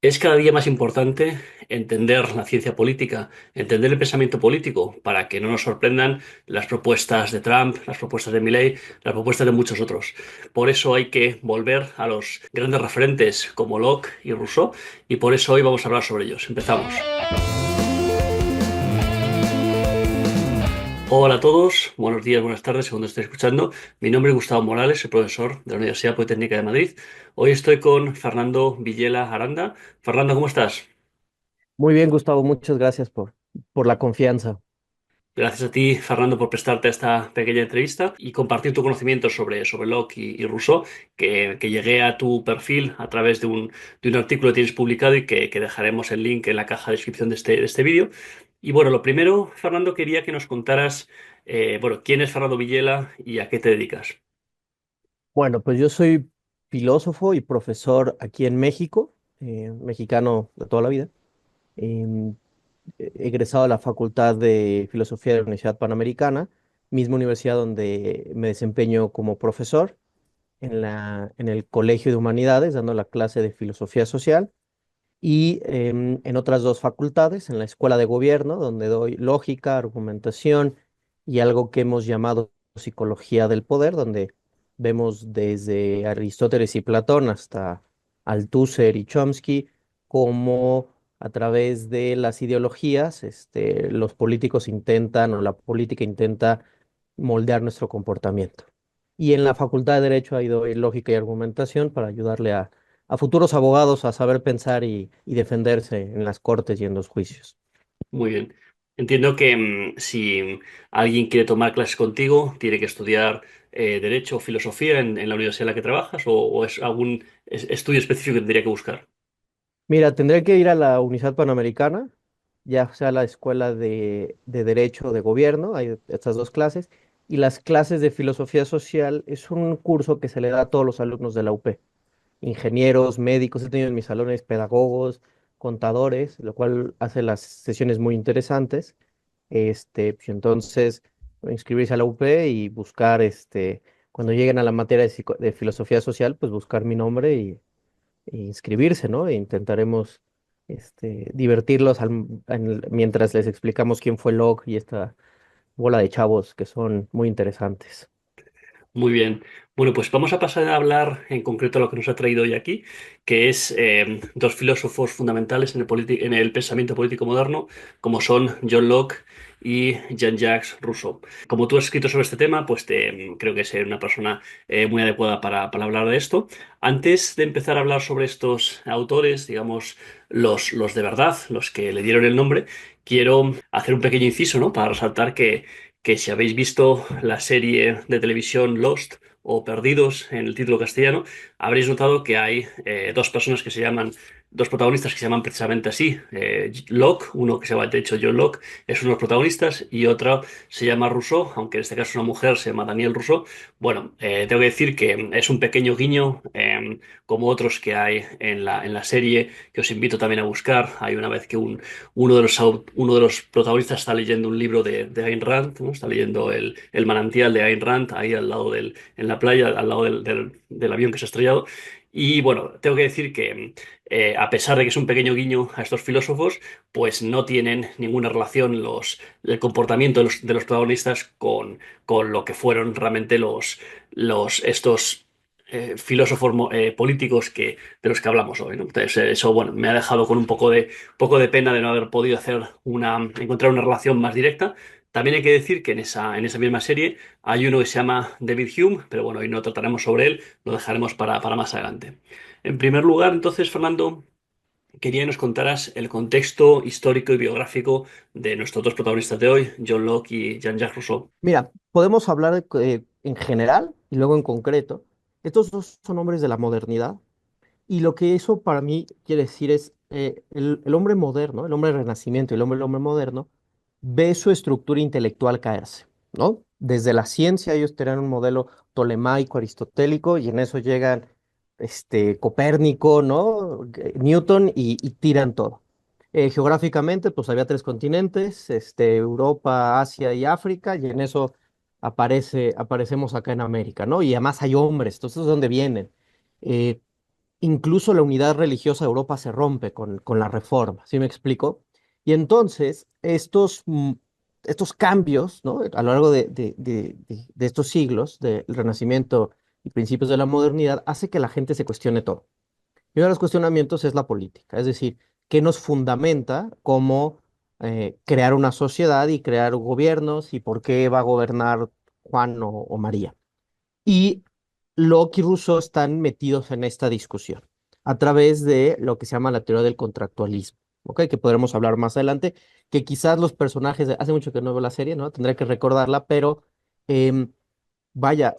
Es cada día más importante entender la ciencia política, entender el pensamiento político, para que no nos sorprendan las propuestas de Trump, las propuestas de Milei, las propuestas de muchos otros. Por eso hay que volver a los grandes referentes como Locke y Rousseau, y por eso hoy vamos a hablar sobre ellos. Empezamos. Hola a todos, buenos días, buenas tardes, según estéis escuchando. Mi nombre es Gustavo Morales, soy profesor de la Universidad Politécnica de Madrid. Hoy estoy con Fernando Villela Aranda. Fernando, ¿cómo estás? Muy bien, Gustavo, muchas gracias por la confianza. Gracias a ti, Fernando, por prestarte a esta pequeña entrevista y compartir tu conocimiento sobre Locke y Rousseau, que llegué a tu perfil a través de un artículo que tienes publicado y que dejaremos el link en la caja de descripción de este vídeo. Y bueno, lo primero, Fernando, quería que nos contaras, bueno, quién es Fernando Villela y a qué te dedicas. Bueno, pues yo soy filósofo y profesor aquí en México, mexicano de toda la vida. em, Egresado de la Facultad de Filosofía de la Universidad Panamericana, misma universidad donde me desempeño como profesor en el Colegio de Humanidades, dando la clase de Filosofía Social, y en otras dos facultades, en la Escuela de Gobierno, donde doy lógica, argumentación y algo que hemos llamado psicología del poder, donde vemos desde Aristóteles y Platón hasta Althusser y Chomsky, cómo a través de las ideologías, los políticos intentan o la política intenta moldear nuestro comportamiento. Y en la Facultad de Derecho ahí doy lógica y argumentación para ayudarle a futuros abogados a saber pensar y defenderse en las cortes y en los juicios. Muy bien. Entiendo que si alguien quiere tomar clases contigo, tiene que estudiar Derecho o Filosofía en la universidad en la que trabajas o es algún estudio específico que tendría que buscar. Mira, tendré que ir a la Universidad Panamericana, ya sea la Escuela de Derecho de Gobierno, hay estas dos clases, y las clases de Filosofía Social es un curso que se le da a todos los alumnos de la UP, ingenieros, médicos, he tenido en mis salones pedagogos, contadores, lo cual hace las sesiones muy interesantes. Pues, entonces, inscribirse a la UP y buscar, cuando lleguen a la materia de filosofía social, pues buscar mi nombre e inscribirse, ¿no? E intentaremos, divertirlos mientras les explicamos quién fue Locke y esta bola de chavos que son muy interesantes. Muy bien. Bueno, pues vamos a pasar a hablar en concreto de lo que nos ha traído hoy aquí, que es dos filósofos fundamentales en el pensamiento político moderno, como son John Locke y Jean-Jacques Rousseau. Como tú has escrito sobre este tema, pues creo que es una persona muy adecuada para hablar de esto. Antes de empezar a hablar sobre estos autores, digamos, los de verdad, los que le dieron el nombre, quiero hacer un pequeño inciso, ¿no? Para resaltar que si habéis visto la serie de televisión Lost o Perdidos en el título castellano, habréis notado que hay dos personas que se llaman, dos protagonistas que se llaman precisamente así. Locke, uno que se llama de hecho John Locke, es uno de los protagonistas, y otro se llama Rousseau, aunque en este caso es una mujer, se llama Daniel Rousseau. Bueno, tengo que decir que es un pequeño guiño, como otros que hay en la serie, que os invito también a buscar. Hay una vez que uno de los protagonistas está leyendo un libro de Ayn Rand, ¿no? Está leyendo el manantial de Ayn Rand ahí al lado en la playa, al lado del avión que se ha estrellado. Y bueno, tengo que decir que a pesar de que es un pequeño guiño a estos filósofos, pues no tienen ninguna relación el comportamiento de los protagonistas con lo que fueron realmente estos filósofos políticos de los que hablamos hoy, ¿no? Entonces, eso, bueno, me ha dejado con un poco de pena de no haber podido encontrar una relación más directa. También hay que decir que en esa misma serie hay uno que se llama David Hume, pero bueno, hoy no trataremos sobre él, lo dejaremos para más adelante. En primer lugar, entonces, Fernando, quería que nos contaras el contexto histórico y biográfico de nuestros dos protagonistas de hoy, John Locke y Jean-Jacques Rousseau. Mira, podemos hablar en general y luego en concreto. Estos dos son hombres de la modernidad y lo que eso para mí quiere decir es el hombre moderno, el hombre del Renacimiento y el hombre moderno ve su estructura intelectual caerse, ¿no? Desde la ciencia ellos tenían un modelo tolemaico, aristotélico y en eso llegan Copérnico, ¿no? Newton y tiran todo. Geográficamente, pues había tres continentes, Europa, Asia y África, y en eso aparecemos acá en América, ¿no? Y además hay hombres, entonces, ¿de dónde vienen? Eh, incluso la unidad religiosa de Europa se rompe con la Reforma, ¿sí me explico? Y entonces estos cambios, ¿no? A lo largo de estos siglos, del Renacimiento y principios de la modernidad, hace que la gente se cuestione todo. Y uno de los cuestionamientos es la política, es decir, ¿qué nos fundamenta como crear una sociedad y crear gobiernos y por qué va a gobernar Juan o María? Y Locke y Rousseau están metidos en esta discusión a través de lo que se llama la teoría del contractualismo, ¿ok? Que podremos hablar más adelante, que quizás los personajes, hace mucho que no veo la serie, ¿no? Tendré que recordarla, pero em, vaya,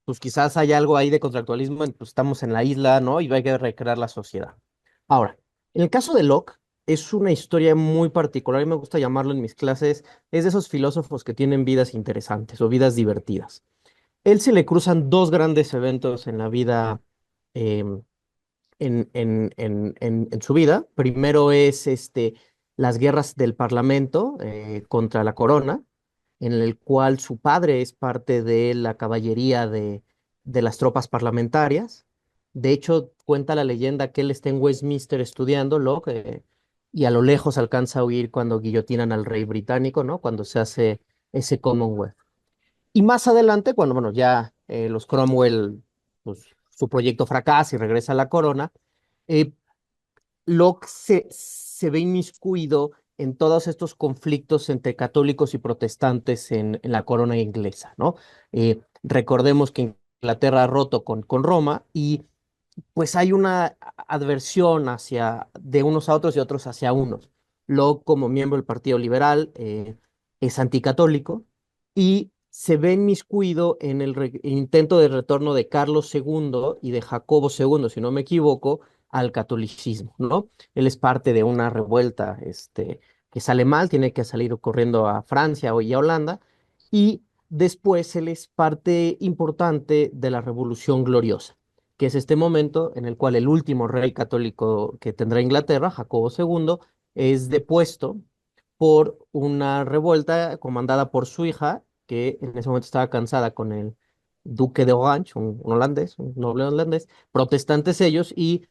pues quizás hay algo ahí de contractualismo, pues estamos en la isla, ¿no? Y hay que recrear la sociedad. Ahora, en el caso de Locke, es una historia muy particular y me gusta llamarlo en mis clases, es de esos filósofos que tienen vidas interesantes o vidas divertidas. Él se le cruzan dos grandes eventos en la vida, em, en su vida. Primero es las guerras del Parlamento contra la corona, en el cual su padre es parte de la caballería de las tropas parlamentarias. De hecho, cuenta la leyenda que él está en Westminster estudiando, y a lo lejos alcanza a oír cuando guillotinan al rey británico, ¿no? Cuando se hace ese Commonwealth. Y más adelante, cuando, bueno, ya los Cromwell, pues su proyecto fracasa y regresa a la corona, eh, Locke se ve inmiscuido en todos estos conflictos entre católicos y protestantes en la corona inglesa, ¿no? Recordemos que Inglaterra ha roto con Roma y pues hay una adversión hacia de unos a otros y otros hacia unos. Locke, como miembro del Partido Liberal, es anticatólico y se ve inmiscuido en el intento de retorno de Carlos II y de Jacobo II, si no me equivoco, al catolicismo, ¿no? Él es parte de una revuelta, que sale mal, tiene que salir corriendo a Francia y a Holanda, y después él es parte importante de la Revolución Gloriosa, que es este momento en el cual el último rey católico que tendrá Inglaterra, Jacobo II, es depuesto por una revuelta comandada por su hija, que en ese momento estaba cansada con el duque de Orange, un holandés, un noble holandés, protestantes ellos, y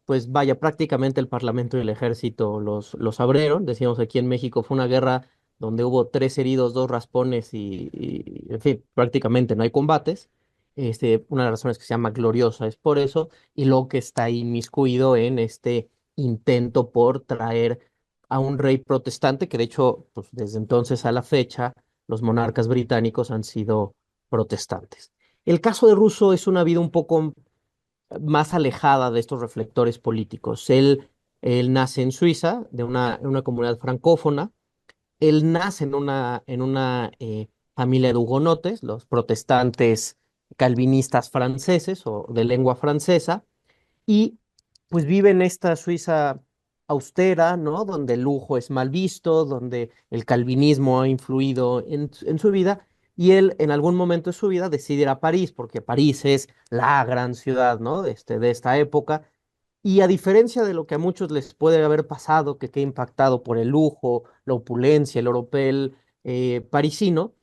pues vaya, prácticamente el Parlamento y el Ejército los abrieron. Decíamos aquí en México fue una guerra donde hubo tres heridos, dos raspones en fin, prácticamente no hay combates. Una de las razones que se llama gloriosa es por eso, y lo que está ahí inmiscuido en este intento por traer a un rey protestante, que de hecho, pues desde entonces a la fecha, los monarcas británicos han sido protestantes. El caso de Russo es una vida un poco más alejada de estos reflectores políticos. Él nace en Suiza, en una comunidad francófona. Él nace en una familia de hugonotes, los protestantes calvinistas franceses o de lengua francesa, y pues vive en esta Suiza austera, ¿no? Donde el lujo es mal visto, donde el calvinismo ha influido en su vida, y él en algún momento de su vida decide ir a París, porque París es la gran ciudad, ¿no? De esta época, y a diferencia de lo que a muchos les puede haber pasado, que queda impactado por el lujo, la opulencia, el oropel parisino,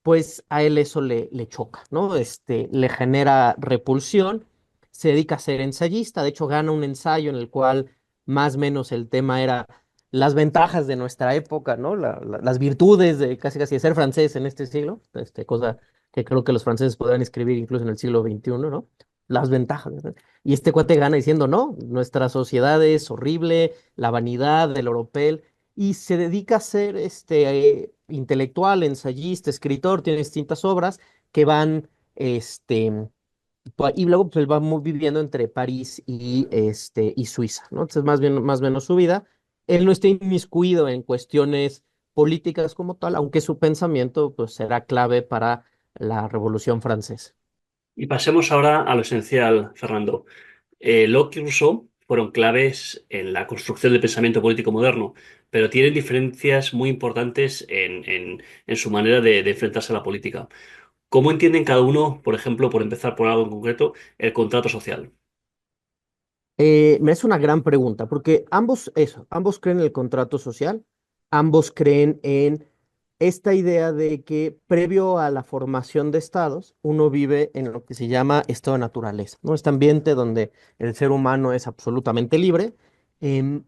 pues a él eso le choca, ¿no? Le genera repulsión, se dedica a ser ensayista, de hecho gana un ensayo en el cual más o menos el tema era las ventajas de nuestra época, ¿no? Las virtudes de casi casi de ser francés en este siglo, cosa que creo que los franceses podrán escribir incluso en el siglo XXI, ¿no? Las ventajas, ¿no? Y este cuate gana diciendo, no, nuestra sociedad es horrible, la vanidad, el oropel, y se dedica a ser intelectual, ensayista, escritor, tiene distintas obras que van, y luego pues él va viviendo entre París y Suiza, ¿no? Entonces más o menos su vida. Él no está inmiscuido en cuestiones políticas como tal, aunque su pensamiento pues será clave para la Revolución Francesa. Y pasemos ahora a lo esencial, Fernando. Locke y Rousseau fueron claves en la construcción del pensamiento político moderno, pero tienen diferencias muy importantes en su manera de enfrentarse a la política. ¿Cómo entienden cada uno, por ejemplo, por empezar por algo en concreto, el contrato social? Me es una gran pregunta, porque ambos creen en el contrato social, ambos creen en esta idea de que previo a la formación de estados, uno vive en lo que se llama estado de naturaleza, ¿no? Este ambiente donde el ser humano es absolutamente libre, em,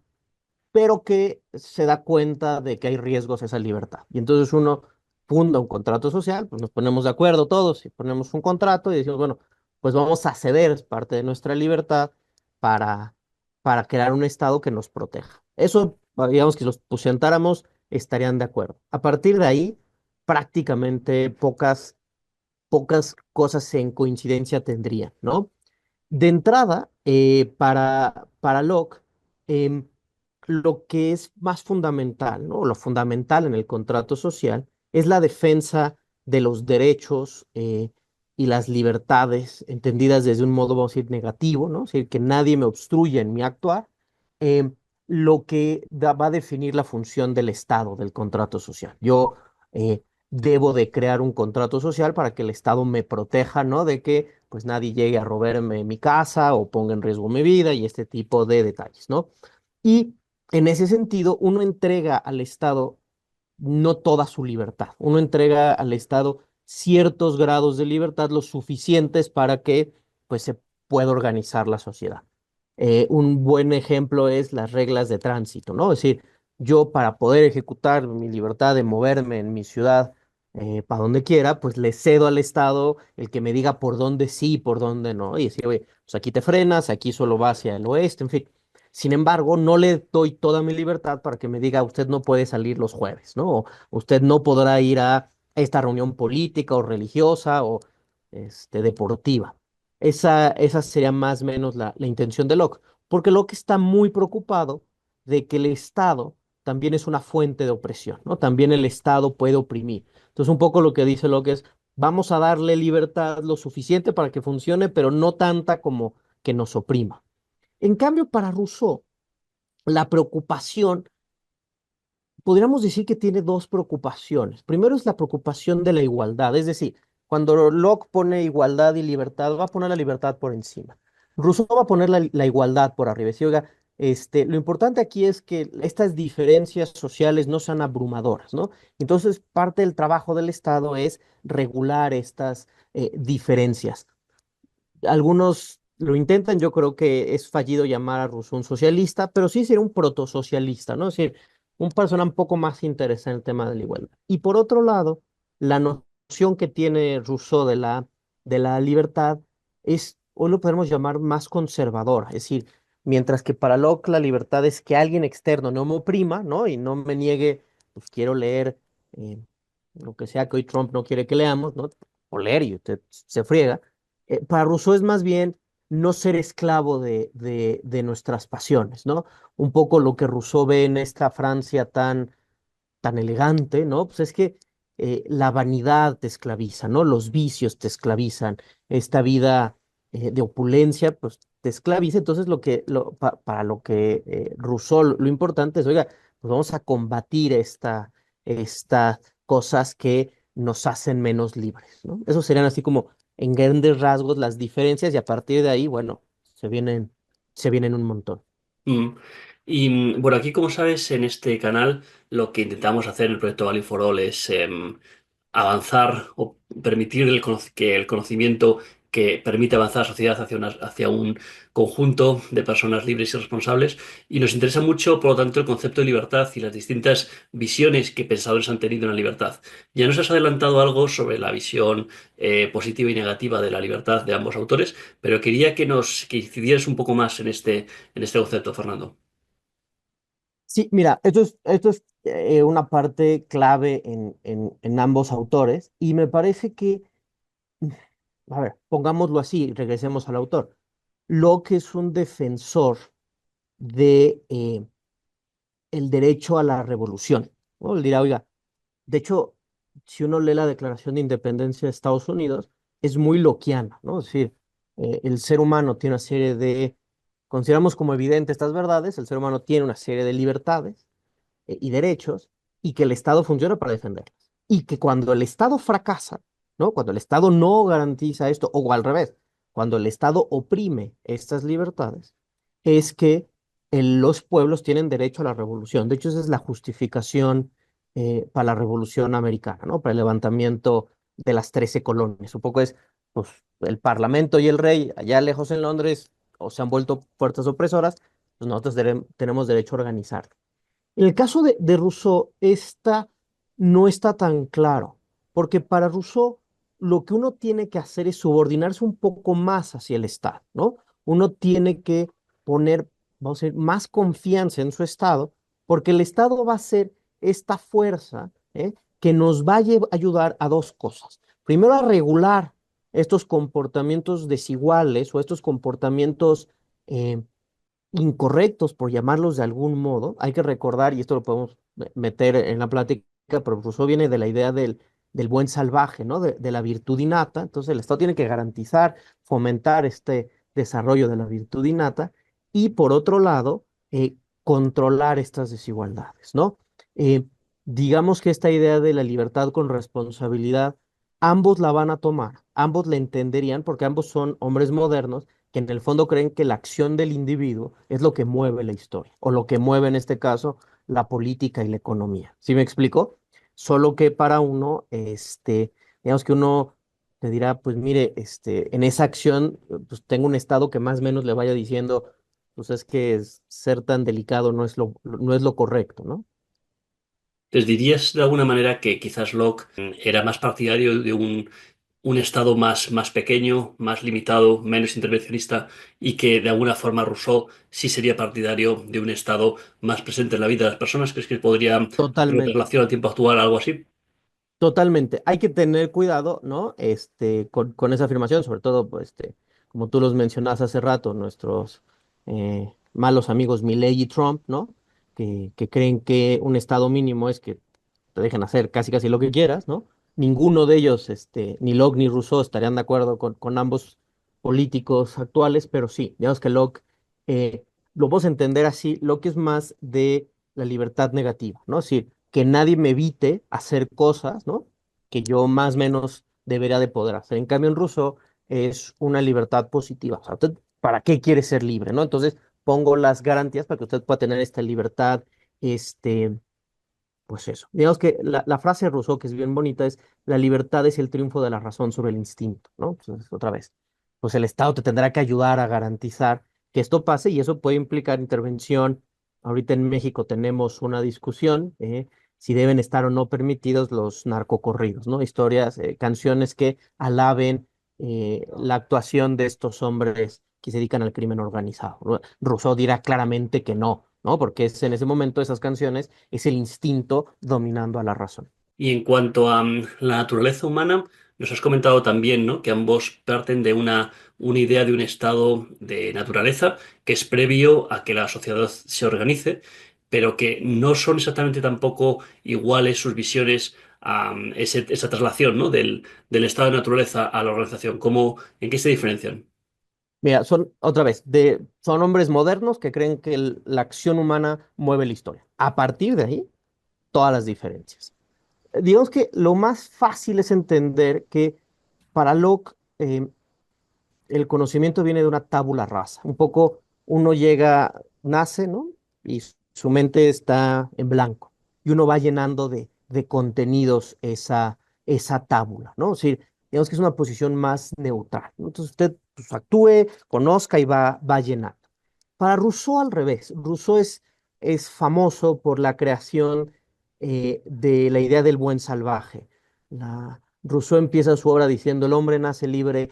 pero que se da cuenta de que hay riesgos a esa libertad. Y entonces uno funda un contrato social, pues nos ponemos de acuerdo todos y ponemos un contrato y decimos, bueno, pues vamos a ceder parte de nuestra libertad para, para crear un Estado que nos proteja. Eso, digamos que si los pusentáramos, estarían de acuerdo. A partir de ahí, prácticamente pocas cosas en coincidencia tendrían, ¿no? De entrada, para Locke, em, lo que es más fundamental, ¿no? Lo fundamental en el contrato social es la defensa de los derechos y las libertades, entendidas desde un modo, vamos a decir, negativo, ¿no? Es decir, que nadie me obstruya en mi actuar, em, lo que va a definir la función del Estado, del contrato social. Yo debo de crear un contrato social para que el Estado me proteja, ¿no? De que pues nadie llegue a robarme mi casa o ponga en riesgo mi vida y este tipo de detalles, ¿no? Y en ese sentido, uno entrega al Estado no toda su libertad, uno entrega al Estado ciertos grados de libertad, lo suficientes para que pues se pueda organizar la sociedad. Un buen ejemplo es las reglas de tránsito, ¿no? Es decir, yo para poder ejecutar mi libertad de moverme en mi ciudad para donde quiera, pues le cedo al Estado el que me diga por dónde sí y por dónde no. Y decir, oye, pues aquí te frenas, aquí solo va hacia el oeste, en fin. Sin embargo, no le doy toda mi libertad para que me diga, usted no puede salir los jueves, ¿no? O usted no podrá ir a esta reunión política o religiosa o deportiva. Esa sería más o menos la intención de Locke, porque Locke está muy preocupado de que el Estado también es una fuente de opresión, ¿no? También el Estado puede oprimir. Entonces, un poco lo que dice Locke es, vamos a darle libertad lo suficiente para que funcione, pero no tanta como que nos oprima. En cambio, para Rousseau, la preocupación, podríamos decir que tiene dos preocupaciones. Primero es la preocupación de la igualdad, es decir, cuando Locke pone igualdad y libertad, va a poner la libertad por encima. Rousseau va a poner la igualdad por arriba. Decir, oiga, lo importante aquí es que estas diferencias sociales no sean abrumadoras, ¿no? Entonces, parte del trabajo del Estado es regular estas diferencias. Algunos lo intentan, yo creo que es fallido llamar a Rousseau un socialista, pero sí sería un protosocialista, ¿no? Es decir, un persona un poco más interesada en el tema de la igualdad. Y por otro lado, la noción que tiene Rousseau de la libertad es, hoy lo podemos llamar más conservadora, es decir, mientras que para Locke la libertad es que alguien externo no me oprima, ¿no? Y no me niegue, pues quiero leer lo que sea que hoy Trump no quiere que leamos, ¿no? O leer y usted se friega. Para Rousseau es más bien no ser esclavo de nuestras pasiones, ¿no? Un poco lo que Rousseau ve en esta Francia tan elegante, ¿no? Pues es que la vanidad te esclaviza, ¿no? Los vicios te esclavizan, esta vida de opulencia, pues te esclaviza. Entonces, para lo que Rousseau, lo importante es, oiga, pues vamos a combatir estas cosas que nos hacen menos libres, ¿no? Esos serían así como en grandes rasgos las diferencias y a partir de ahí, bueno, se vienen un montón. Mm. Y bueno, aquí como sabes, en este canal lo que intentamos hacer en el proyecto Value for All es avanzar o permitir que el conocimiento que permite avanzar la sociedad hacia un conjunto de personas libres y responsables. Y nos interesa mucho, por lo tanto, el concepto de libertad y las distintas visiones que pensadores han tenido en la libertad. Ya nos has adelantado algo sobre la visión positiva y negativa de la libertad de ambos autores, pero quería que incidieras un poco más en este concepto, Fernando. Sí, mira, esto es una parte clave en ambos autores y me parece que, a ver, pongámoslo así, regresemos al autor. Locke es un defensor de el derecho a la revolución, ¿no? Él dirá, oiga, de hecho, si uno lee la Declaración de Independencia de Estados Unidos, es muy lockeana, ¿no? Es decir, el ser humano tiene una serie consideramos como evidente estas verdades, el ser humano tiene una serie de libertades y derechos y que el Estado funciona para defenderlos. Y que cuando el Estado fracasa, ¿no? Cuando el Estado no garantiza esto, o al revés, cuando el Estado oprime estas libertades, es que los pueblos tienen derecho a la revolución. De hecho, esa es la justificación para la Revolución Americana, ¿no? Para el levantamiento de las 13 colonias. Un poco es, pues, el Parlamento y el rey allá lejos en Londres o se han vuelto fuerzas opresoras, pues nosotros tenemos derecho a organizar. En el caso de Rousseau, esta no está tan claro, porque para Rousseau lo que uno tiene que hacer es subordinarse un poco más hacia el Estado, ¿no? Uno tiene que poner, vamos a decir, más confianza en su Estado, porque el Estado va a ser esta fuerza, que nos va a ayudar a dos cosas. Primero, a regular estos comportamientos desiguales o estos comportamientos eh, incorrectos, por llamarlos de algún modo. Hay que recordar, y esto lo podemos meter en la plática, pero Rousseau viene de la idea del buen salvaje, ¿no? De la virtud innata. Entonces, el Estado tiene que garantizar, fomentar este desarrollo de la virtud innata y, por otro lado, controlar estas desigualdades, ¿no? Eh, digamos que esta idea de la libertad con responsabilidad, ambos la van a tomar, ambos la entenderían porque ambos son hombres modernos que en el fondo creen que la acción del individuo es lo que mueve la historia, o lo que mueve en este caso la política y la economía. ¿Sí me explico? Solo que para uno, digamos que uno te dirá, pues mire, en esa acción, pues tengo un estado que más o menos le vaya diciendo, pues es que ser tan delicado no es lo correcto, ¿no? ¿Les dirías de alguna manera que quizás Locke era más partidario de un Estado más pequeño, más limitado, menos intervencionista, y que de alguna forma Rousseau sí sería partidario de un Estado más presente en la vida de las personas? ¿Crees que podría hacer una Totalmente. relación al tiempo actual, algo así? Totalmente. Hay que tener cuidado, ¿no? Con esa afirmación, sobre todo, pues, como tú los mencionabas hace rato, nuestros malos amigos Milley y Trump, ¿no? Que creen que un estado mínimo es que te dejen hacer casi casi lo que quieras, ¿no? Ninguno de ellos, ni Locke ni Rousseau estarían de acuerdo con ambos políticos actuales, pero sí, digamos que Locke, lo vamos a entender así, Locke es más de la libertad negativa, ¿no? Es decir, que nadie me evite hacer cosas, ¿no? Que yo más o menos debería de poder hacer. En cambio, en Rousseau es una libertad positiva. O sea, usted, ¿para qué quiere ser libre, no? Entonces, pongo las garantías para que usted pueda tener esta libertad, este, pues eso. Digamos que la frase de Rousseau, que es bien bonita, es: la libertad es el triunfo de la razón sobre el instinto, ¿no? Entonces, otra vez, pues el Estado te tendrá que ayudar a garantizar que esto pase y eso puede implicar intervención. Ahorita en México tenemos una discusión, si deben estar o no permitidos los narcocorridos, ¿no? Historias, canciones que alaben la actuación de estos hombres que se dedican al crimen organizado, ¿no? Rousseau dirá claramente que no, ¿no? Porque es en ese momento esas canciones es el instinto dominando a la razón. Y en cuanto a la naturaleza humana, nos has comentado también, ¿no?, que ambos parten de una idea de un estado de naturaleza que es previo a que la sociedad se organice, pero que no son exactamente tampoco iguales sus visiones a esa traslación, ¿no?, del estado de naturaleza a la organización. ¿En qué se diferencian? Mira, son, otra vez, son hombres modernos que creen que la acción humana mueve la historia. A partir de ahí, todas las diferencias. Digamos que lo más fácil es entender que para Locke, el conocimiento viene de una tabula rasa. Un poco uno llega, nace, ¿no? Y su mente está en blanco. Y uno va llenando de contenidos esa tábula, ¿no? Es decir, digamos que es una posición más neutral, ¿no? Entonces usted, pues, actúe, conozca y va llenando. Para Rousseau al revés. Rousseau es famoso por la creación de la idea del buen salvaje. Rousseau empieza su obra diciendo: el hombre nace libre,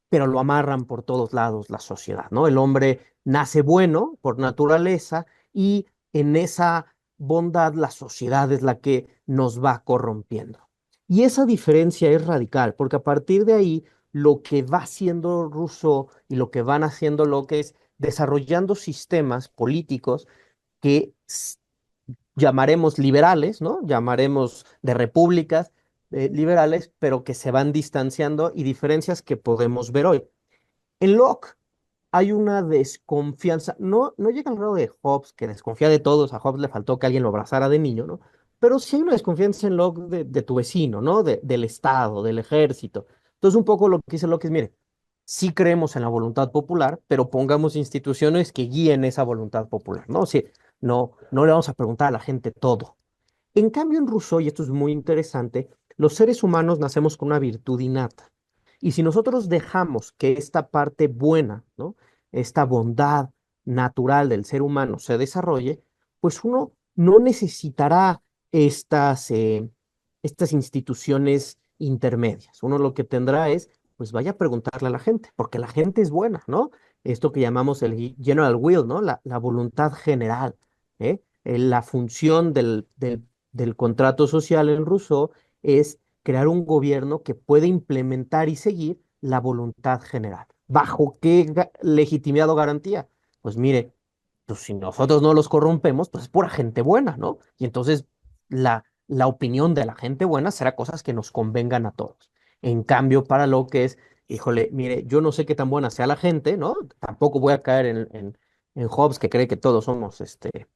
pero lo amarran por todos lados la sociedad, ¿no? El hombre nace bueno por naturaleza y en esa bondad la sociedad es la que nos va corrompiendo. Y esa diferencia es radical, porque a partir de ahí lo que va haciendo Rousseau y lo que van haciendo Locke es desarrollando sistemas políticos que llamaremos liberales, ¿no? Llamaremos de repúblicas liberales, pero que se van distanciando y diferencias que podemos ver hoy. En Locke hay una desconfianza, no llega al grado de Hobbes, que desconfía de todos. A Hobbes le faltó que alguien lo abrazara de niño, ¿no? Pero sí hay una desconfianza en Locke de tu vecino, ¿no? Del Estado, del ejército. Entonces, un poco lo que dice Locke es: mire, sí creemos en la voluntad popular, pero pongamos instituciones que guíen esa voluntad popular, ¿no? Sí, no le vamos a preguntar a la gente todo. En cambio, en Rousseau, y esto es muy interesante, los seres humanos nacemos con una virtud innata. Y si nosotros dejamos que esta parte buena, ¿no? Esta bondad natural del ser humano se desarrolle, pues uno no necesitará estas, estas instituciones intermedias. Uno lo que tendrá es, pues vaya a preguntarle a la gente, porque la gente es buena, ¿no? Esto que llamamos el general will, ¿no? La voluntad general, ¿eh? La función del contrato social en Rousseau es crear un gobierno que puede implementar y seguir la voluntad general. ¿Bajo qué legitimidad o garantía? Pues mire, pues si nosotros no los corrompemos, pues es pura gente buena, ¿no? Y entonces la opinión de la gente buena será cosas que nos convengan a todos. En cambio, para lo que es, híjole, mire, yo no sé qué tan buena sea la gente, ¿no? Tampoco voy a caer en Hobbes, que cree que todos somos este,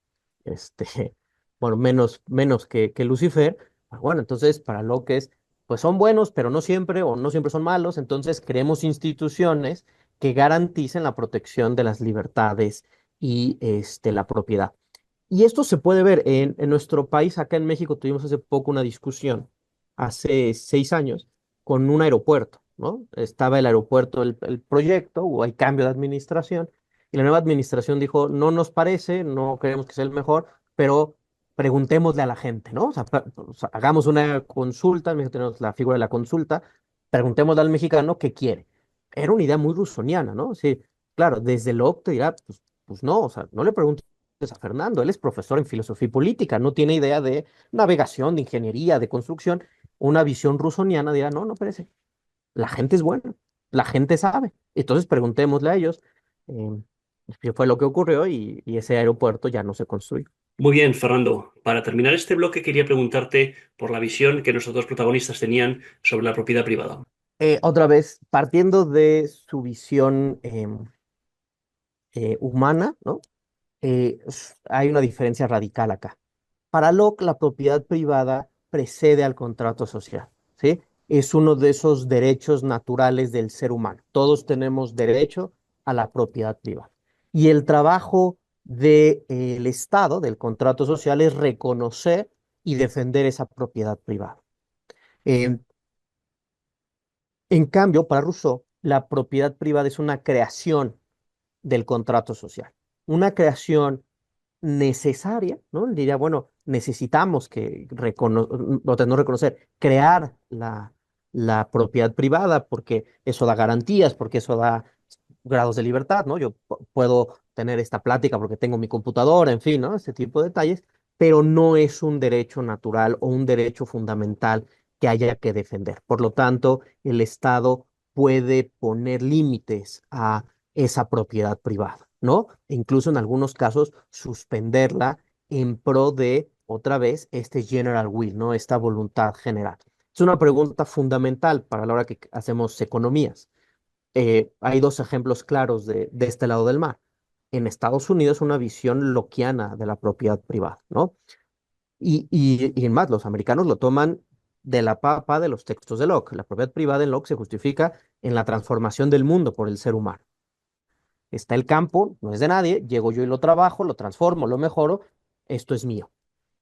bueno, menos que Lucifer. Pues bueno, entonces para Locke es, pues son buenos, pero no siempre, o no siempre son malos, entonces creemos instituciones que garanticen la protección de las libertades y la propiedad. Y esto se puede ver en nuestro país, acá en México tuvimos hace poco una discusión, hace 6 años, con un aeropuerto, ¿no? Estaba el aeropuerto, el proyecto, o hay cambio de administración, y la nueva administración dijo, no nos parece, no creemos que sea el mejor, pero preguntémosle a la gente, ¿no? O sea, hagamos una consulta, en México tenemos la figura de la consulta, preguntémosle al mexicano qué quiere. Era una idea muy rusoniana, ¿no? Sí, claro, desde Locke te dirá, pues no, o sea, no le preguntes a Fernando, él es profesor en filosofía y política, no tiene idea de navegación, de ingeniería, de construcción. Una visión rusoniana dirá, no, no parece, la gente es buena, la gente sabe. Entonces preguntémosle a ellos. eh, qué fue lo que ocurrió y ese aeropuerto ya no se construyó. Muy bien, Fernando. Para terminar este bloque quería preguntarte por la visión que nuestros dos protagonistas tenían sobre la propiedad privada. Otra vez, partiendo de su visión humana, ¿no? Hay una diferencia radical acá. Para Locke, la propiedad privada precede al contrato social, ¿sí? Es uno de esos derechos naturales del ser humano. Todos tenemos derecho a la propiedad privada. Y el trabajo del Estado, del contrato social, es reconocer y defender esa propiedad privada. Eh, en cambio, para Rousseau, la propiedad privada es una creación del contrato social, una creación necesaria, ¿no? Diría, bueno, necesitamos que no reconocer, crear la propiedad privada porque eso da garantías, porque eso da grados de libertad, ¿no? Yo puedo tener esta plática porque tengo mi computadora, en fin, ¿no? Este tipo de detalles, pero no es un derecho natural o un derecho fundamental que haya que defender. Por lo tanto, el Estado puede poner límites a esa propiedad privada, ¿no? E incluso en algunos casos suspenderla en pro de, otra vez, este general will, ¿no? Esta voluntad general. Es una pregunta fundamental para la hora que hacemos economías. Hay dos ejemplos claros de este lado del mar. En Estados Unidos, una visión lockeana de la propiedad privada, ¿no? Y en más, los americanos lo toman de la papa de los textos de Locke. La propiedad privada en Locke se justifica en la transformación del mundo por el ser humano. Está el campo, no es de nadie, llego yo y lo trabajo, lo transformo, lo mejoro, esto es mío.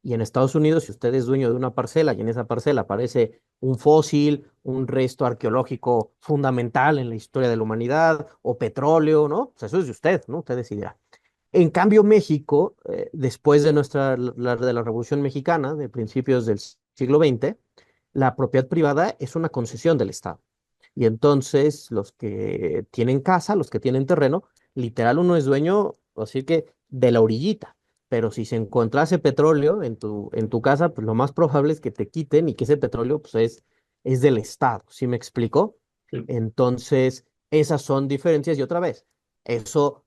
Y en Estados Unidos, si usted es dueño de una parcela y en esa parcela aparece un fósil, un resto arqueológico fundamental en la historia de la humanidad, o petróleo, ¿no? Pues eso es de usted, ¿no? Usted decidirá. En cambio, México, después de de la Revolución Mexicana, de principios del siglo XX, la propiedad privada es una concesión del Estado. Y entonces los que tienen casa, los que tienen terreno, literal uno es dueño, así que de la orillita. Pero si se encontrase petróleo en tu casa, pues lo más probable es que te quiten y que ese petróleo pues es del Estado. ¿Sí me explico? Sí. Entonces, esas son diferencias y otra vez, eso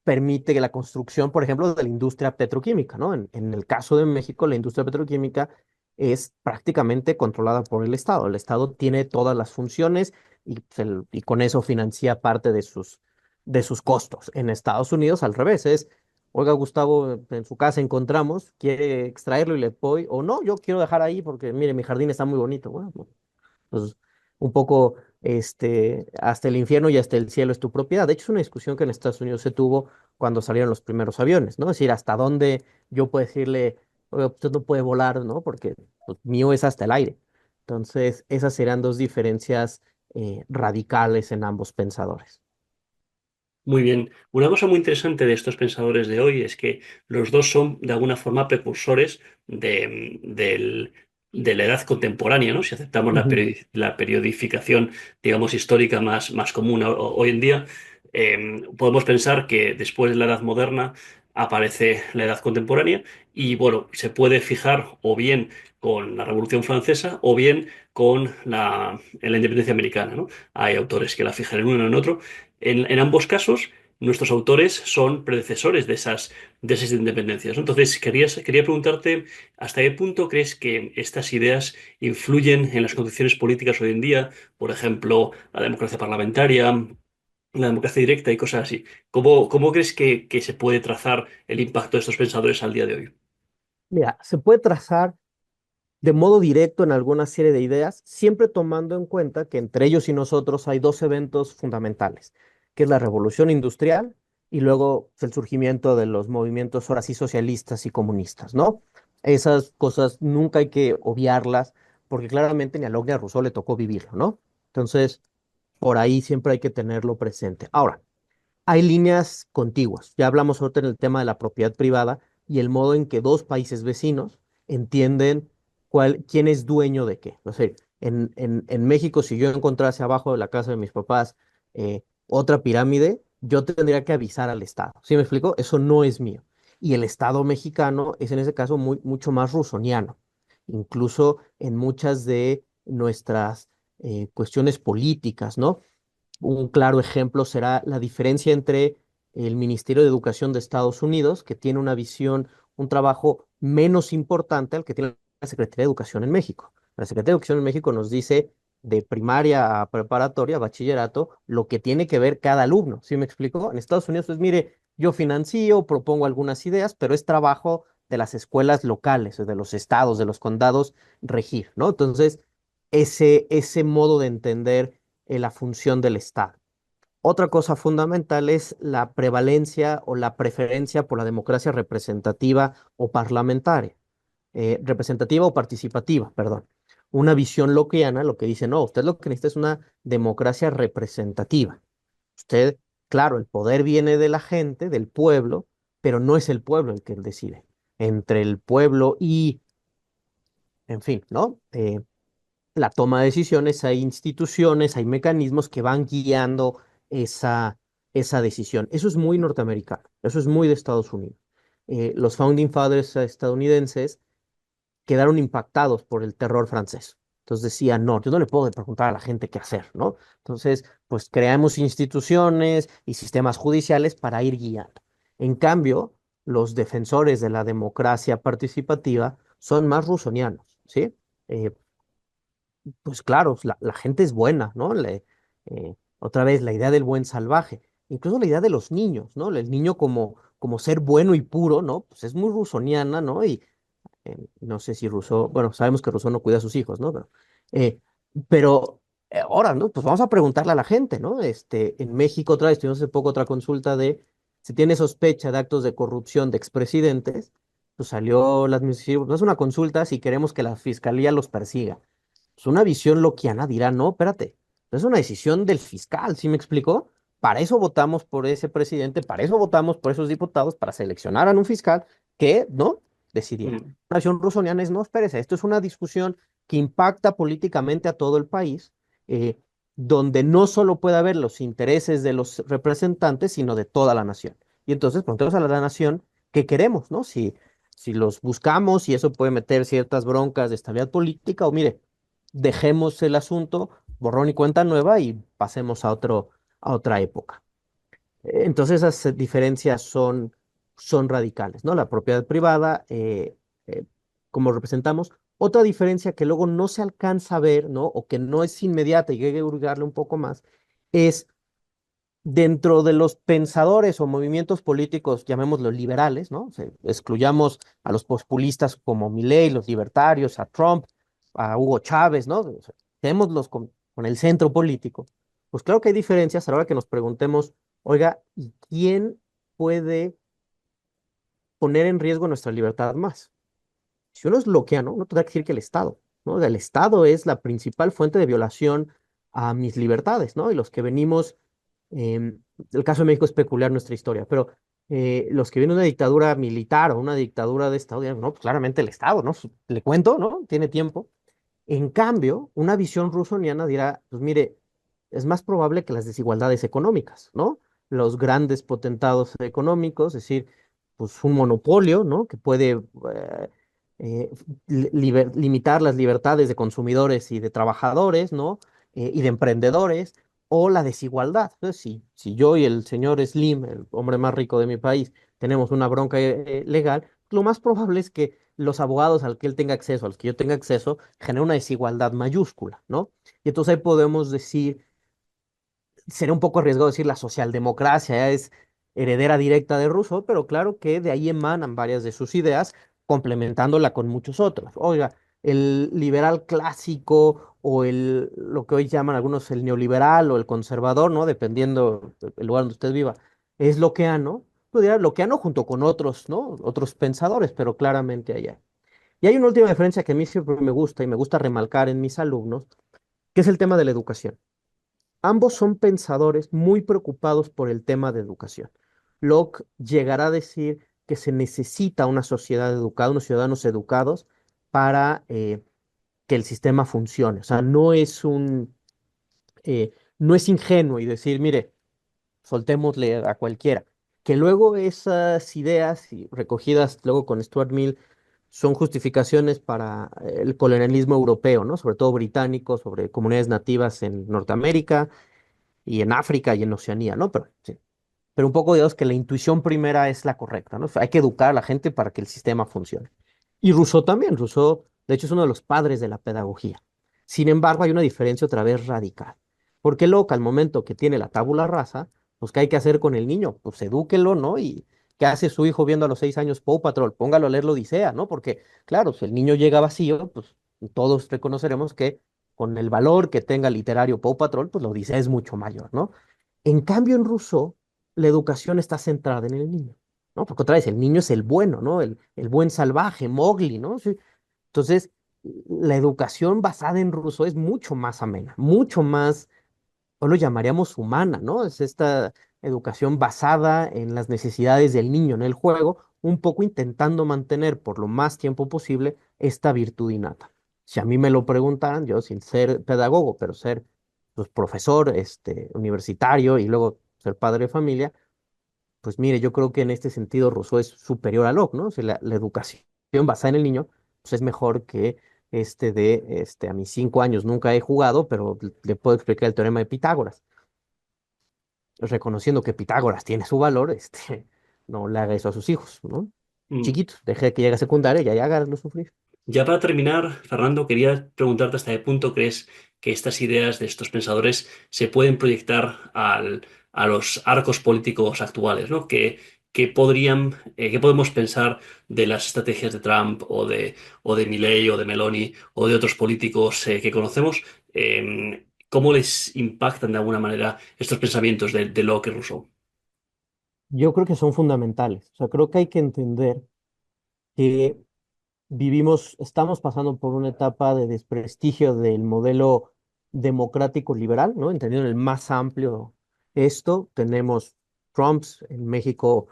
permite que la construcción, por ejemplo, de la industria petroquímica, ¿no? En el caso de México, la industria petroquímica es prácticamente controlada por el Estado. El Estado tiene todas las funciones y, pues, y con eso financia parte de sus costos. En Estados Unidos, al revés, es, oiga, Gustavo, en su casa encontramos, quiere extraerlo y le voy, o no, yo quiero dejar ahí porque, mire, mi jardín está muy bonito. Bueno, pues un poco, hasta el infierno y hasta el cielo es tu propiedad. De hecho, es una discusión que en Estados Unidos se tuvo cuando salieron los primeros aviones, ¿no? Es decir, hasta dónde yo puedo decirle oiga, usted no puede volar, ¿no? Porque pues, mío es hasta el aire. Entonces, esas serían dos diferencias radicales en ambos pensadores. Muy bien. Una cosa muy interesante de estos pensadores de hoy es que los dos son de alguna forma precursores de la edad contemporánea, ¿no? Si aceptamos Ujú. la periodificación, digamos, histórica más común hoy en día, podemos pensar que después de la edad moderna aparece la edad contemporánea y, bueno, se puede fijar o bien con la Revolución Francesa o bien con la independencia americana, ¿no? Hay autores que la fijan en uno o en otro. En ambos casos, nuestros autores son predecesores de esas independencias, ¿no? Entonces, quería preguntarte, ¿hasta qué punto crees que estas ideas influyen en las condiciones políticas hoy en día? Por ejemplo, la democracia parlamentaria, la democracia directa y cosas así. ¿Cómo crees que se puede trazar el impacto de estos pensadores al día de hoy? Mira, se puede trazar de modo directo en alguna serie de ideas, siempre tomando en cuenta que entre ellos y nosotros hay dos eventos fundamentales, que es la revolución industrial y luego el surgimiento de los movimientos ahora sí socialistas y comunistas, ¿no? Esas cosas nunca hay que obviarlas, porque claramente ni a Locke ni a Rousseau le tocó vivirlo, ¿no? Entonces, por ahí siempre hay que tenerlo presente. Ahora, hay líneas contiguas. Ya hablamos ahorita en el tema de la propiedad privada y el modo en que dos países vecinos entienden quién es dueño de qué. O sea, en México, si yo encontrase abajo de la casa de mis papás otra pirámide, yo tendría que avisar al Estado. ¿Sí me explico? Eso no es mío. Y el Estado mexicano es en ese caso mucho más rusoniano. Incluso en muchas de nuestras cuestiones políticas, ¿no? Un claro ejemplo será la diferencia entre el Ministerio de Educación de Estados Unidos, que tiene una visión, un trabajo menos importante al que tiene la Secretaría de Educación en México. La Secretaría de Educación en México nos dice de primaria a preparatoria, bachillerato, lo que tiene que ver cada alumno. ¿Sí me explico? En Estados Unidos, pues mire, yo financio, propongo algunas ideas, pero es trabajo de las escuelas locales, de los estados, de los condados, regir, ¿no? Entonces, ese modo de entender la función del Estado. Otra cosa fundamental es la prevalencia o la preferencia por la democracia representativa o parlamentaria, representativa o participativa, perdón. Una visión lockeana lo que dice, no, usted lo que necesita es una democracia representativa. Usted, claro, el poder viene de la gente, del pueblo, pero no es el pueblo el que decide. Entre el pueblo y, en fin, ¿no? La toma de decisiones, hay instituciones, hay mecanismos que van guiando esa, esa decisión. Eso es muy norteamericano, eso es muy de Estados Unidos. Los founding fathers estadounidenses quedaron impactados por el terror francés. Entonces decían, no, yo no le puedo preguntar a la gente qué hacer, ¿no? Entonces, pues creamos instituciones y sistemas judiciales para ir guiando. En cambio, los defensores de la democracia participativa son más rusonianos, ¿sí? Eh, pues claro, la gente es buena, ¿no? Otra vez, la idea del buen salvaje, incluso la idea de los niños, ¿no? El niño como ser bueno y puro, ¿no? Pues es muy rusoniana, ¿no? Y no sé si Rousseau, bueno, sabemos que Rousseau no cuida a sus hijos, ¿no? Eh, pero ahora, ¿no? Pues vamos a preguntarle a la gente, ¿no? En México otra vez tuvimos hace poco otra consulta de si tiene sospecha de actos de corrupción de expresidentes, pues salió la administración, no es una consulta si queremos que la fiscalía los persiga. Pues una visión loquiana dirá, no, espérate, es una decisión del fiscal, ¿sí me explicó? Para eso votamos por ese presidente, para eso votamos por esos diputados, para seleccionar a un fiscal que, ¿no? Decidiera. Mm. La visión rusoniana es, no, espérese, esto es una discusión que impacta políticamente a todo el país, eh, donde no solo puede haber los intereses de los representantes, sino de toda la nación. Y entonces preguntemos a la nación qué queremos, ¿no? Si los buscamos, si eso puede meter ciertas broncas de estabilidad política, o mire, dejemos el asunto, borrón y cuenta nueva y pasemos a otra época. Entonces esas diferencias son radicales, ¿no? La propiedad privada, eh, como representamos. Otra diferencia que luego no se alcanza a ver, ¿no? O que no es inmediata y hay que hurgarle un poco más, es dentro de los pensadores o movimientos políticos, llamémoslos liberales, ¿no? O sea, excluyamos a los populistas como Milei, los libertarios, a Trump, a Hugo Chávez, ¿no? O sea, quedémoslos con el centro político. Pues claro que hay diferencias a la hora que nos preguntemos, oiga, ¿y quién puede poner en riesgo nuestra libertad más? Si uno es lockeano, uno tendrá que decir que el Estado, ¿no? El Estado es la principal fuente de violación a mis libertades, ¿no? Y los que venimos, el caso de México es peculiar nuestra historia, pero los que vienen de una dictadura militar o una dictadura de Estado, dirán, no, pues claramente el Estado, ¿no? Le cuento, ¿no? Tiene tiempo. En cambio, una visión rusoniana dirá, pues mire, es más probable que las desigualdades económicas, ¿no? Los grandes potentados económicos, es decir, pues un monopolio, ¿no? Que puede eh, limitar las libertades de consumidores y de trabajadores, ¿no? Y de emprendedores, o la desigualdad. Entonces, si yo y el señor Slim, el hombre más rico de mi país, tenemos una bronca legal, lo más probable es que los abogados al que él tenga acceso, al que yo tenga acceso, genera una desigualdad mayúscula, ¿no? Y entonces ahí podemos decir, sería un poco arriesgado decir la socialdemocracia es heredera directa de Rousseau, pero claro que de ahí emanan varias de sus ideas, complementándola con muchos otros. Oiga, el liberal clásico o lo que hoy llaman algunos el neoliberal o el conservador, ¿no? Dependiendo del lugar donde usted viva, es lockeano, pues dirá lockeano junto con otros, ¿no? Otros pensadores, pero claramente allá. Y hay una última diferencia que a mí siempre me gusta y me gusta remarcar en mis alumnos, que es el tema de la educación. Ambos son pensadores muy preocupados por el tema de educación. Locke llegará a decir que se necesita una sociedad educada, unos ciudadanos educados para que el sistema funcione. O sea, no es ingenuo y decir, mire, soltémosle a cualquiera. Que luego esas ideas recogidas luego con Stuart Mill son justificaciones para el colonialismo europeo, ¿no? Sobre todo británico, sobre comunidades nativas en Norteamérica y en África y en Oceanía, ¿no? Pero, sí. Pero un poco digamos que la intuición primera es la correcta, ¿no? O sea, hay que educar a la gente para que el sistema funcione. Y Rousseau también, Rousseau, de hecho, es uno de los padres de la pedagogía. Sin embargo, hay una diferencia otra vez radical. Porque Locke, al momento que tiene la tábula rasa, pues, ¿qué hay que hacer con el niño? Pues edúquelo, ¿no? Y ¿qué hace su hijo viendo a los 6 años Paw Patrol? Póngalo a leer la Odisea, ¿no? Porque, claro, si el niño llega vacío, pues todos reconoceremos que con el valor que tenga literario Paw Patrol, pues la Odisea es mucho mayor, ¿no? En cambio, en Rousseau, la educación está centrada en el niño, ¿no? Porque otra vez, el niño es el bueno, ¿no? El buen salvaje, Mowgli, ¿no? Sí. Entonces, la educación basada en Rousseau es mucho más amena, mucho más, o lo llamaríamos humana, ¿no? Es esta educación basada en las necesidades del niño en el juego, un poco intentando mantener por lo más tiempo posible esta virtud innata. Si a mí me lo preguntan, yo sin ser pedagogo, pero ser pues, profesor universitario y luego ser padre de familia, pues mire, yo creo que en este sentido Rousseau es superior a Locke, ¿no? O sea, la educación basada en el niño, pues es mejor que a mis 5 años nunca he jugado, pero le puedo explicar el teorema de Pitágoras. Reconociendo que Pitágoras tiene su valor, no le haga eso a sus hijos, ¿no? Mm. Chiquitos, deje que llegue a secundaria y ya háganlo sufrir. Ya para terminar, Fernando, quería preguntarte hasta qué punto crees que estas ideas de estos pensadores se pueden proyectar a los arcos políticos actuales, ¿no? ¿Qué podemos pensar de las estrategias de Trump o de Milley o de Meloni o de otros políticos que conocemos? ¿Cómo les impactan de alguna manera estos pensamientos de Locke y Rousseau? Yo creo que son fundamentales. O sea, creo que hay que entender que estamos pasando por una etapa de desprestigio del modelo democrático liberal, ¿no? Entendiendo el más amplio esto, tenemos Trumps en México,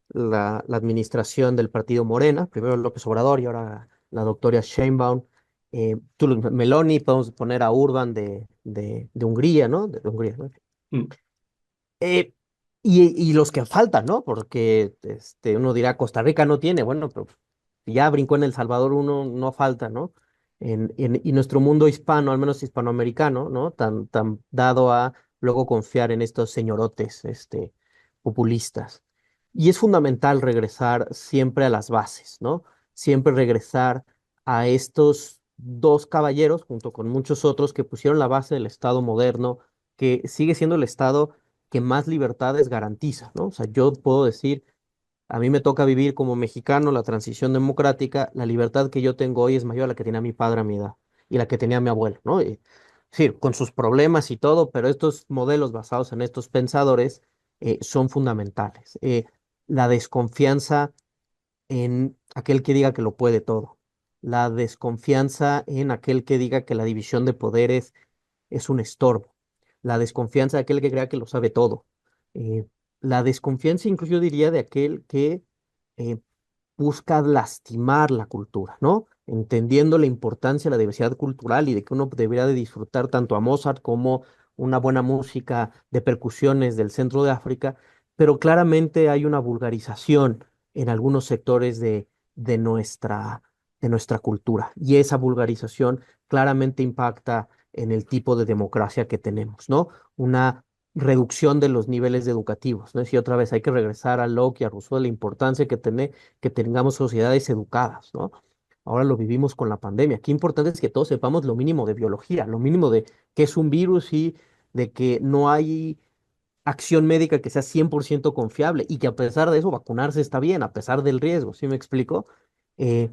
la administración del partido Morena, primero López Obrador y ahora la doctora Sheinbaum, Meloni, podemos poner a Urban de Hungría, ¿no? De Hungría, ¿no? Mm. Eh, y los que faltan, ¿no? Porque uno dirá, Costa Rica no tiene, bueno, pero si ya brincó en El Salvador, uno no falta, ¿no? Y nuestro mundo hispano, al menos hispanoamericano, ¿no? Tan dado a luego confiar en estos señorotes, populistas. Y es fundamental regresar siempre a las bases, ¿no? Siempre regresar a estos dos caballeros, junto con muchos otros, que pusieron la base del Estado moderno, que sigue siendo el Estado que más libertades garantiza, ¿no? O sea, yo puedo decir, a mí me toca vivir como mexicano la transición democrática, la libertad que yo tengo hoy es mayor a la que tenía mi padre a mi edad y la que tenía mi abuelo, ¿no? Sí, con sus problemas y todo, pero estos modelos basados en estos pensadores son fundamentales. La desconfianza en aquel que diga que lo puede todo. la desconfianza en aquel que diga que la división de poderes es un estorbo, la desconfianza de aquel que crea que lo sabe todo, eh, la desconfianza incluso yo diría de aquel que eh, busca lastimar la cultura, ¿no? Entendiendo la importancia de la diversidad cultural y de que uno debería de disfrutar tanto a Mozart como una buena música de percusiones del centro de África, pero claramente hay una vulgarización en algunos sectores de nuestra, de nuestra cultura y esa vulgarización claramente impacta en el tipo de democracia que tenemos, ¿no? Una reducción de los niveles educativos, ¿no? Y otra vez hay que regresar a Locke y a Rousseau de la importancia que tengamos sociedades educadas, ¿no? Ahora lo vivimos con la pandemia. Qué importante es que todos sepamos lo mínimo de biología, lo mínimo de qué es un virus y de que no hay acción médica que sea 100% confiable y que a pesar de eso vacunarse está bien, a pesar del riesgo, ¿sí me explico? Eh,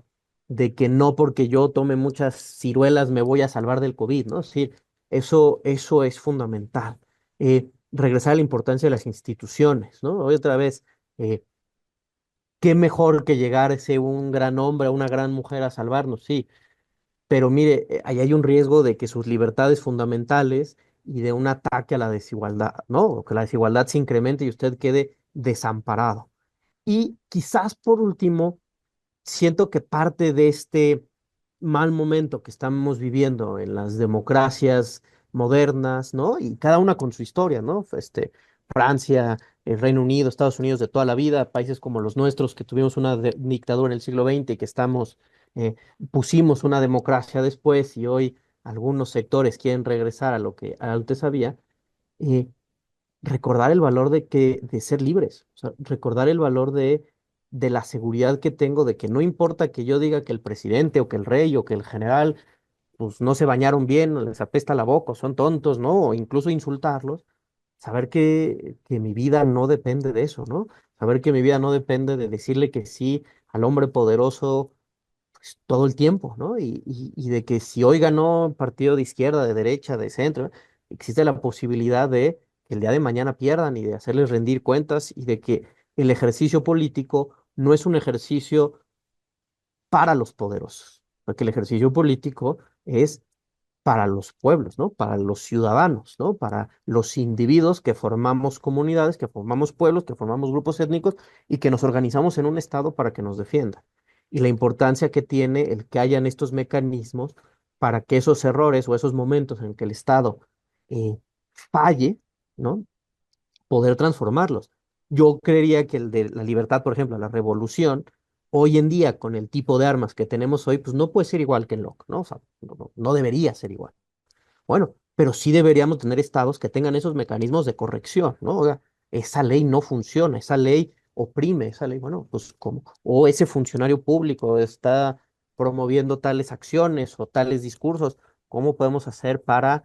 de que no porque yo tome muchas ciruelas me voy a salvar del COVID, ¿no? Sí, eso es fundamental. Regresar a la importancia de las instituciones, ¿no? Hoy otra vez, eh, qué mejor que llegarse un gran hombre o una gran mujer a salvarnos, sí, pero mire, ahí hay un riesgo de que sus libertades fundamentales y de un ataque a la desigualdad, ¿no? O que la desigualdad se incremente y usted quede desamparado. Y quizás por último, siento que parte de este mal momento que estamos viviendo en las democracias modernas, ¿no? Y cada una con su historia, ¿no? Francia, el Reino Unido, Estados Unidos de toda la vida, países como los nuestros que tuvimos una dictadura en el siglo XX y que eh, pusimos una democracia después y hoy algunos sectores quieren regresar a lo que antes había. eh, Recordar el valor de ser libres, o sea, recordar el valor de la seguridad que tengo de que no importa que yo diga que el presidente o que el rey o que el general pues no se bañaron bien, o les apesta la boca, o son tontos, ¿no? O incluso insultarlos, saber que mi vida no depende de eso, ¿no? Saber que mi vida no depende de decirle que sí al hombre poderoso pues, todo el tiempo, ¿no? Y de que si hoy ganó un partido de izquierda, de derecha, de centro, existe la posibilidad de que el día de mañana pierdan y de hacerles rendir cuentas y de que el ejercicio político no es un ejercicio para los poderosos, porque el ejercicio político es para los pueblos, ¿no? Para los ciudadanos, ¿no? Para los individuos que formamos comunidades, que formamos pueblos, que formamos grupos étnicos y que nos organizamos en un estado para que nos defienda. Y la importancia que tiene el que hayan estos mecanismos para que esos errores o esos momentos en que el estado eh, falle, ¿no? Poder transformarlos. Yo creería que el de la libertad, por ejemplo, la revolución, hoy en día, con el tipo de armas que tenemos hoy, pues no puede ser igual que en Locke, ¿no? O sea, no debería ser igual. Bueno, pero sí deberíamos tener estados que tengan esos mecanismos de corrección, ¿no? Oiga, esa ley no funciona, esa ley oprime, esa ley, bueno, pues ¿cómo? O ese funcionario público está promoviendo tales acciones o tales discursos, ¿cómo podemos hacer para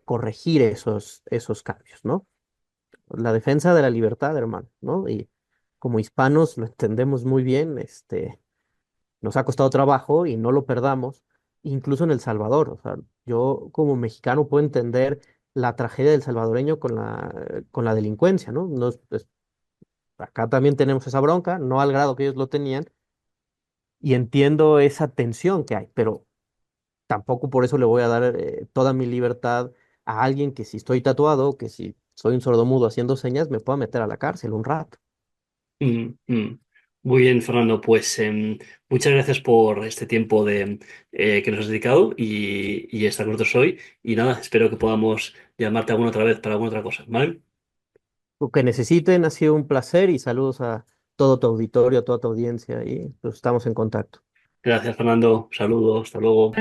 corregir esos cambios, ¿no? La defensa de la libertad, hermano, ¿no? Y como hispanos lo entendemos muy bien, nos ha costado trabajo y no lo perdamos, incluso en El Salvador. O sea, yo como mexicano puedo entender la tragedia del salvadoreño con la delincuencia, ¿no? Acá también tenemos esa bronca, no al grado que ellos lo tenían, y entiendo esa tensión que hay, pero tampoco por eso le voy a dar toda mi libertad a alguien que si estoy tatuado, que si soy un sordomudo haciendo señas, me pueda meter a la cárcel un rato. Mm, mm. Muy bien, Fernando. Pues muchas gracias por este tiempo que nos has dedicado y estar con nosotros hoy. Y nada, espero que podamos llamarte alguna otra vez para alguna otra cosa, ¿vale? Lo que necesiten, ha sido un placer y saludos a todo tu auditorio, a toda tu audiencia y pues estamos en contacto. Gracias, Fernando. Saludos, hasta luego.